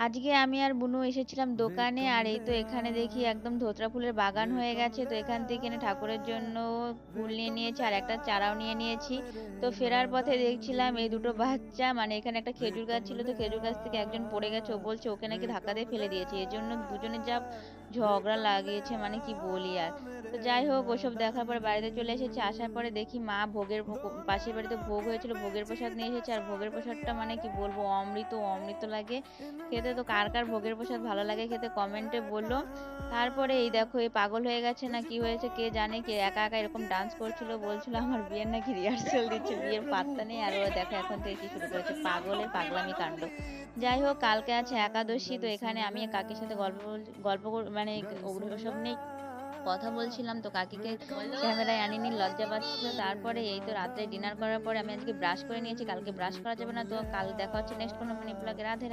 আজকে আমি আর বুনু এসেছিলাম দোকানে, আর এই তো এখানে দেখি একদম ধোতরা ফুলের বাগান হয়ে গেছে। তো এখান থেকে এনে ঠাকুরের জন্য ফুল নিয়ে নিয়েছি, আর একটা চারাও নিয়ে নিয়েছি। তো ফেরার পথে দেখছিলাম এই দুটো বাচ্চা, মানে এখানে একটা খেজুর গাছ ছিল, তো খেজুর গাছ থেকে একজন পড়ে গেছে, ও বলছে ওকে নাকি ধাক্কা দিয়ে ফেলে দিয়েছে, এর জন্য দুজনে যা ঝগড়া লাগিয়েছে, মানে কি বলি আর। তো যাই হোক, ওসব দেখার পরে বাড়িতে চলে এসেছি। আসার পরে দেখি মা পাশের বাড়িতে ভোগ হয়েছিল, ভোগের প্রসাদ নিয়ে এসেছে। আর ভোগের প্রসাদটা মানে কি বলবো, অমৃত অমৃত লাগে খেতে। তো কার কার ভোগের প্রসাদ ভালো লাগে খেতে কমেন্টে বললো। তারপরে এই দেখো, এই পাগল হয়ে গেছে না কি হয়েছে কে জানে, কে একা একা এরকম ডান্স করছিল, বলছিল আমার বিয়ের নাকি রিহার্সেল দিচ্ছে, বিয়ের পাত্তা নেই। আর ও দেখো এখন থেকে কি শুরু করেছে, পাগলের পাগলামি কাণ্ড। যাই হোক, কালকে আছে একাদশী। তো এখানে আমি কাকির সাথে মানে ওসব নিয়ে কথা বলছিলাম। তো কাকিকে ক্যামেরায় আনিনি, লজ্জা পাচ্ছিল। তারপরে এই তো রাত্রে ডিনার করার পরে আমি আজকে ব্রাশ করে নিয়েছি, কালকে ব্রাশ করা যাবে না। তো কাল দেখা হচ্ছে নেক্সট কোনো মিনি ব্লগে। রাধে রাধে।